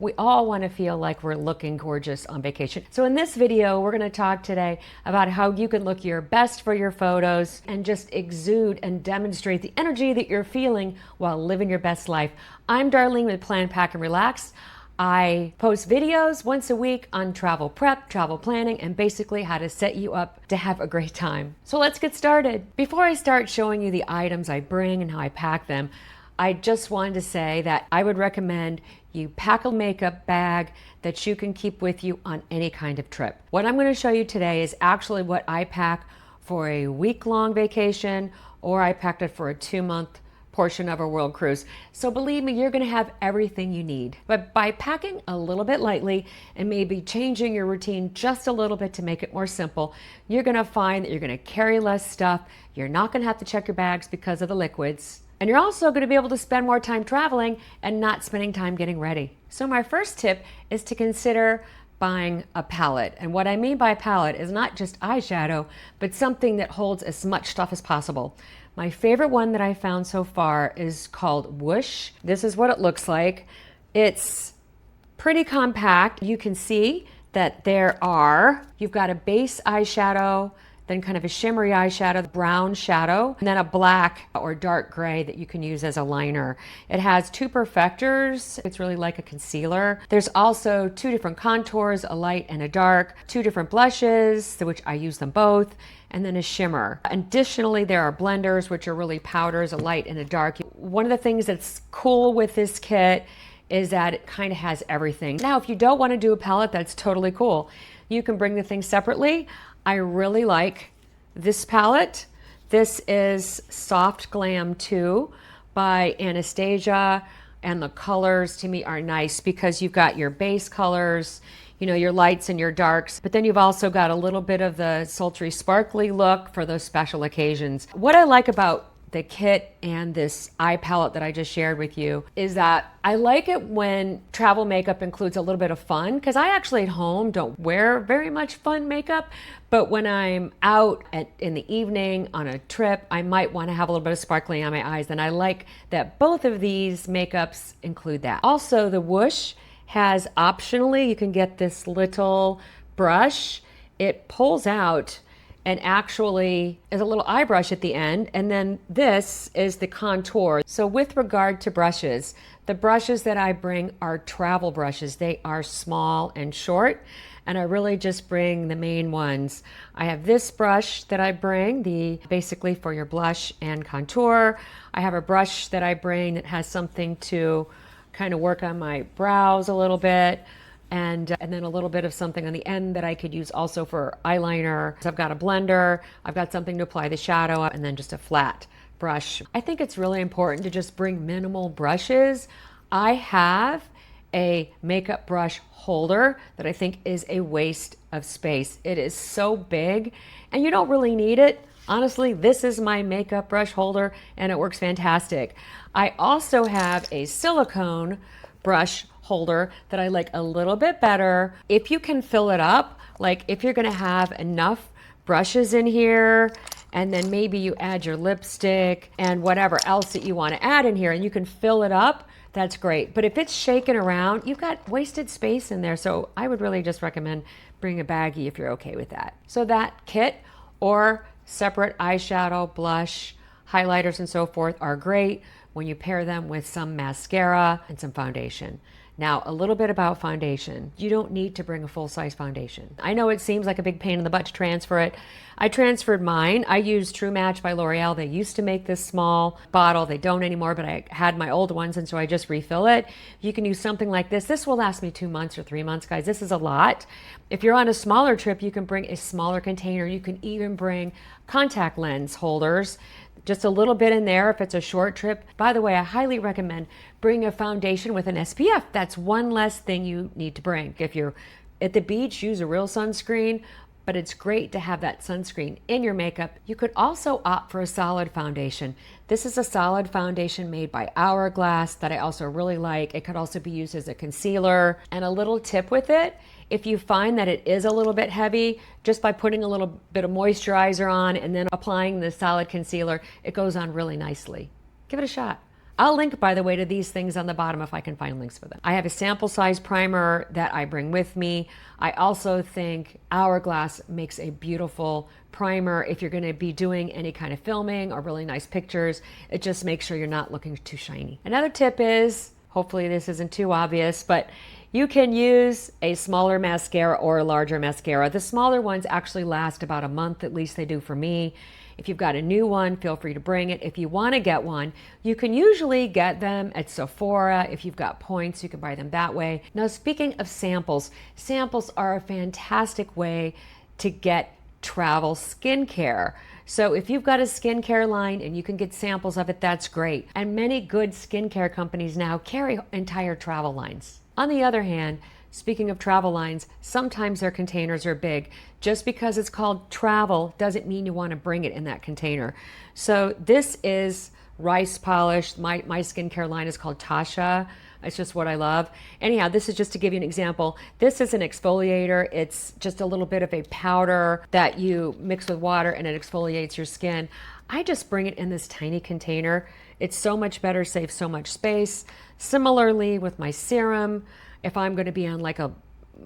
We all want to feel like we're looking gorgeous on vacation. So in this video, we're going to talk today about how you can look your best for your photos and just exude and demonstrate the energy that you're feeling while living your best life. I'm Darlene with Plan, Pack, and Relax. I post videos once a week on travel prep, travel planning, and basically how to set you up to have a great time. So let's get started. Before I start showing you the items I bring and how I pack them, I just wanted to say that I would recommend you pack a makeup bag that you can keep with you on any kind of trip. What I'm going to show you today is actually what I pack for a week-long vacation, or I packed it for a 2-month portion of a world cruise. So believe me, you're going to have everything you need. But by packing a little bit lightly and maybe changing your routine just a little bit to make it more simple, you're going to find that you're going to carry less stuff. You're not going to have to check your bags because of the liquids. And you're also going to be able to spend more time traveling and not spending time getting ready. So my first tip is to consider buying a palette. And what I mean by palette is not just eyeshadow, but something that holds as much stuff as possible. My favorite one that I found so far is called Whoosh. This is what it looks like. It's pretty compact. You can see that you've got a base eyeshadow, then kind of a shimmery eyeshadow, brown shadow, and then a black or dark gray that you can use as a liner. It has 2 perfectors. It's really like a concealer. There's also 2 different contours, a light and a dark, 2 different blushes, which I use them both, and then a shimmer. Additionally, there are blenders, which are really powders, a light and a dark. One of the things that's cool with this kit is that it kind of has everything. Now, if you don't want to do a palette, that's totally cool. You can bring the things separately. I really like this palette. This is Soft Glam 2 by Anastasia, and the colors to me are nice because you've got your base colors, you know, your lights and your darks, but then you've also got a little bit of the sultry sparkly look for those special occasions. What I like about the kit and this eye palette that I just shared with you is that I like it when travel makeup includes a little bit of fun, because I actually at home don't wear very much fun makeup, but when I'm out in the evening on a trip, I might want to have a little bit of sparkling on my eyes, and I like that both of these makeups include that. Also, the Whoosh has optionally, you can get this little brush. It pulls out and actually is a little eye brush at the end, and then this is the contour. So with regard to brushes, the brushes that I bring are travel brushes. They are small and short, and I really just bring the main ones. I have this brush that I bring, basically for your blush and contour. I have a brush that I bring that has something to kind of work on my brows a little bit. And then a little bit of something on the end that I could use also for eyeliner. So I've got a blender, I've got something to apply the shadow, and then just a flat brush. I think it's really important to just bring minimal brushes. I have a makeup brush holder that I think is a waste of space. It is so big and you don't really need it. Honestly, this is my makeup brush holder and it works fantastic. I also have a silicone brush holder that I like a little bit better. If you can fill it up, like if you're gonna have enough brushes in here, and then maybe you add your lipstick and whatever else that you want to add in here, and you can fill it up, that's great. But if it's shaking around, you've got wasted space in there. So I would really just recommend bring a baggie if you're okay with that. So that kit or separate eyeshadow, blush, highlighters, and so forth are great when you pair them with some mascara and some foundation. Now, a little bit about foundation. You don't need to bring a full-size foundation. I know it seems like a big pain in the butt to transfer it. I transferred mine. I used True Match by L'Oreal. They used to make this small bottle. They don't anymore, but I had my old ones, and so I just refill it. You can use something like this. This will last me 2 months or 3 months, guys. This is a lot. If you're on a smaller trip, you can bring a smaller container. You can even bring contact lens holders. Just a little bit in there if it's a short trip. By the way, I highly recommend bring a foundation with an SPF. That's one less thing you need to bring. If you're at the beach, use a real sunscreen, but it's great to have that sunscreen in your makeup. You could also opt for a solid foundation. This is a solid foundation made by Hourglass that I also really like. It could also be used as a concealer. And a little tip with it, if you find that it is a little bit heavy, just by putting a little bit of moisturizer on and then applying the solid concealer, it goes on really nicely. Give it a shot. I'll link, by the way, to these things on the bottom if I can find links for them. I have a sample size primer that I bring with me. I also think Hourglass makes a beautiful primer if you're going to be doing any kind of filming or really nice pictures. It just makes sure you're not looking too shiny. Another tip is, hopefully this isn't too obvious, but you can use a smaller mascara or a larger mascara. The smaller ones actually last about a month, at least they do for me. If you've got a new one, feel free to bring it. If you want to get one, you can usually get them at Sephora. If you've got points, you can buy them that way. Now, speaking of samples, samples are a fantastic way to get travel skincare. So if you've got a skincare line and you can get samples of it, that's great. And many good skincare companies now carry entire travel lines. On the other hand, speaking of travel lines, sometimes their containers are big. Just because it's called travel doesn't mean you want to bring it in that container. So this is rice polish. My skincare line is called Tasha. It's just what I love. Anyhow, this is just to give you an example. This is an exfoliator. It's just a little bit of a powder that you mix with water and it exfoliates your skin. I just bring it in this tiny container. It's so much better, saves so much space. Similarly with my serum, if I'm going to be on like a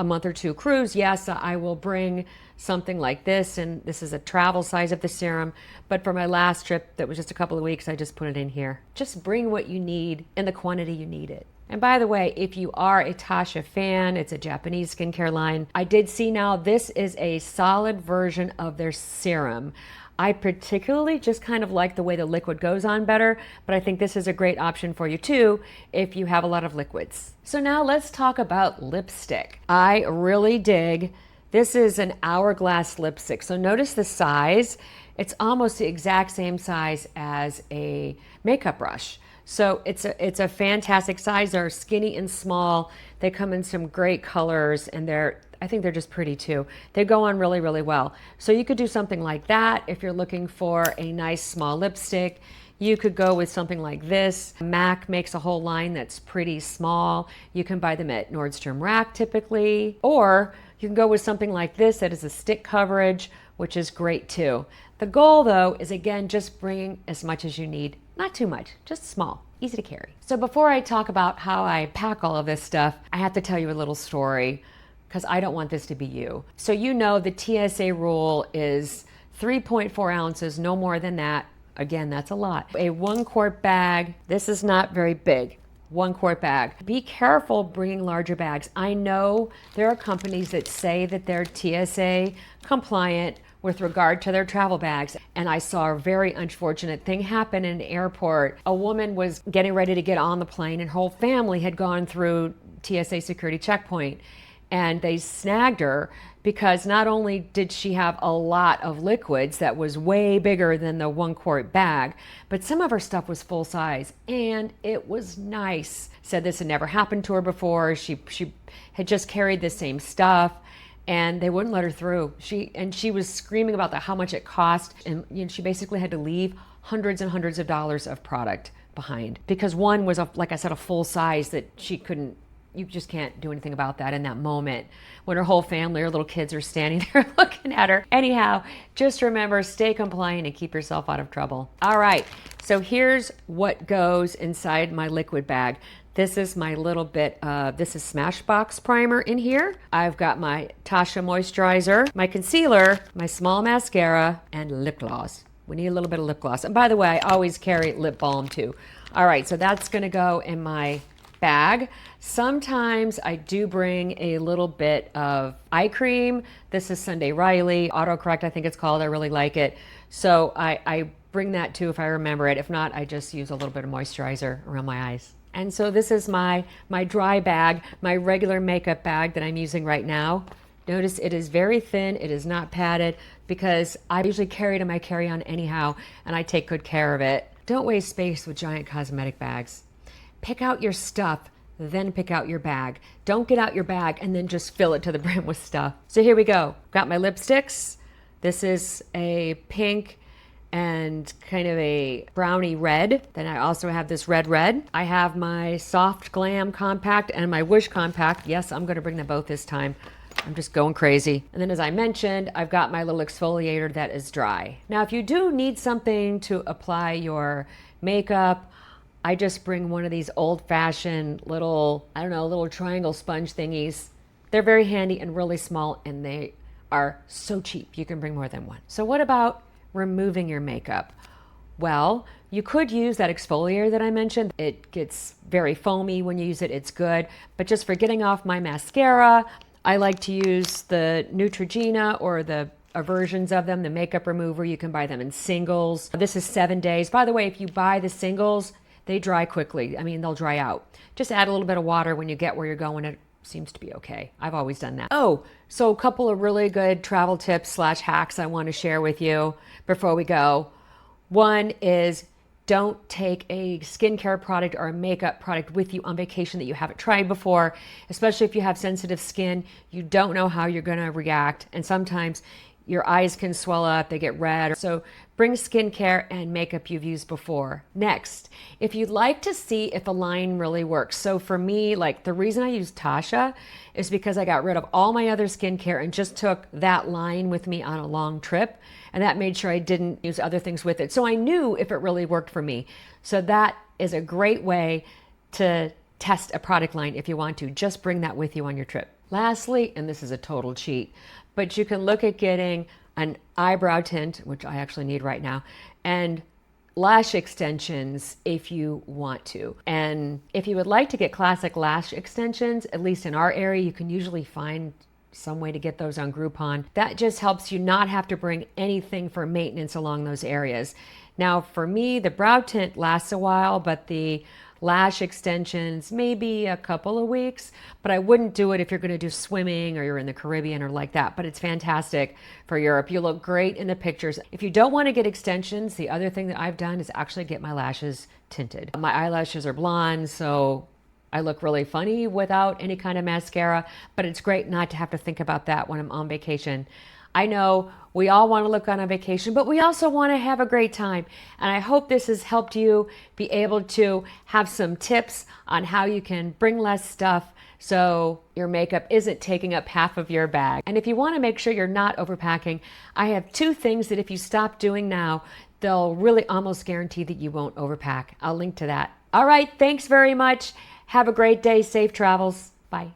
month or two cruise, yes, I will bring something like this, and this is a travel size of the serum. But for my last trip, that was just a couple of weeks, I just put it in here. Just bring what you need in the quantity you need it. And by the way, if you are a Tasha fan, it's a Japanese skincare line. I did see now this is a solid version of their serum. I particularly just kind of like the way the liquid goes on better, but I think this is a great option for you too if you have a lot of liquids. So now let's talk about lipstick. I really dig. This is an Hourglass lipstick. So notice the size. It's almost the exact same size as a makeup brush. So it's a fantastic size. They're skinny and small. They come in some great colors, and I think they're just pretty too. They go on really, really well. So you could do something like that if you're looking for a nice small lipstick. You could go with something like this. MAC makes a whole line that's pretty small. You can buy them at Nordstrom Rack typically, or you can go with something like this that is a stick coverage, which is great too. The goal though is, again, just bringing as much as you need. Not too much, just small, easy to carry. So before I talk about how I pack all of this stuff, I have to tell you a little story because I don't want this to be you. So you know the TSA rule is 3.4 ounces, no more than that. Again, that's a lot. A 1 quart bag, this is not very big. 1 quart bag. Be careful bringing larger bags. I know there are companies that say that they're TSA compliant with regard to their travel bags. And I saw a very unfortunate thing happen in an airport. A woman was getting ready to get on the plane and her whole family had gone through TSA security checkpoint. And they snagged her because not only did she have a lot of liquids that was way bigger than the 1 quart bag, but some of her stuff was full size and it was nice. Said this had never happened to her before. She had just carried the same stuff and they wouldn't let her through. She was screaming about how much it cost, and she basically had to leave hundreds and hundreds of dollars of product behind because one was, like I said, a full size that she couldn't. You just can't do anything about that in that moment when her whole family or little kids are standing there looking at her. Anyhow, just remember, stay compliant and keep yourself out of trouble. All right, so here's what goes inside my liquid bag. This is my little bit of, this is Smashbox primer in here. I've got my Tasha moisturizer, my concealer, my small mascara, and lip gloss. We need a little bit of lip gloss. And by the way, I always carry lip balm too. All right, so that's gonna go in my bag. Sometimes I do bring a little bit of eye cream. This is Sunday Riley, autocorrect I think it's called. I really like it. So I bring that too if I remember it. If not, I just use a little bit of moisturizer around my eyes. And so this is my dry bag, my regular makeup bag that I'm using right now. Notice it is very thin, it is not padded because I usually carry it in my carry-on anyhow and I take good care of it. Don't waste space with giant cosmetic bags. Pick out your stuff, then pick out your bag. Don't get out your bag and then just fill it to the brim with stuff. So here we go. Got my lipsticks. This is a pink and kind of a brownie red. Then I also have this red. I have my Soft Glam Compact and my Wish Compact. Yes, I'm gonna bring them both this time. I'm just going crazy. And then as I mentioned, I've got my little exfoliator that is dry. Now, if you do need something to apply your makeup, I just bring one of these old-fashioned little, I don't know, little triangle sponge thingies. They're very handy and really small, and they are so cheap. You can bring more than one. So what about removing your makeup? Well, you could use that exfoliator that I mentioned. It gets very foamy when you use it. It's good. But just for getting off my mascara, I like to use the Neutrogena or the versions of them, the makeup remover. You can buy them in singles. This is 7 days. By the way, if you buy the singles, they dry quickly. I mean, they'll dry out. Just add a little bit of water when you get where you're going. It seems to be okay. I've always done that. Oh, so a couple of really good travel tips / hacks I want to share with you before we go. One is don't take a skincare product or a makeup product with you on vacation that you haven't tried before, especially if you have sensitive skin. You don't know how you're going to react, and sometimes your eyes can swell up, they get red. So bring skincare and makeup you've used before. Next, if you'd like to see if a line really works. So for me, like the reason I use Tasha is because I got rid of all my other skincare and just took that line with me on a long trip. And that made sure I didn't use other things with it. So I knew if it really worked for me. So that is a great way to test a product line if you want to. Just bring that with you on your trip. Lastly, and this is a total cheat, but you can look at getting an eyebrow tint, which I actually need right now, and lash extensions if you want to. And if you would like to get classic lash extensions, at least in our area, you can usually find some way to get those on Groupon. That just helps you not have to bring anything for maintenance along those areas. Now, for me, the brow tint lasts a while, but the lash extensions, maybe a couple of weeks, but I wouldn't do it if you're going to do swimming or you're in the Caribbean or like that, but it's fantastic for Europe. You look great in the pictures. If you don't want to get extensions, the other thing that I've done is actually get my lashes tinted. My eyelashes are blonde, so I look really funny without any kind of mascara, but it's great not to have to think about that when I'm on vacation. I know we all want to look on a vacation, but we also want to have a great time. And I hope this has helped you be able to have some tips on how you can bring less stuff so your makeup isn't taking up half of your bag. And if you want to make sure you're not overpacking, I have 2 things that if you stop doing now, they'll really almost guarantee that you won't overpack. I'll link to that. All right, thanks very much. Have a great day. Safe travels. Bye.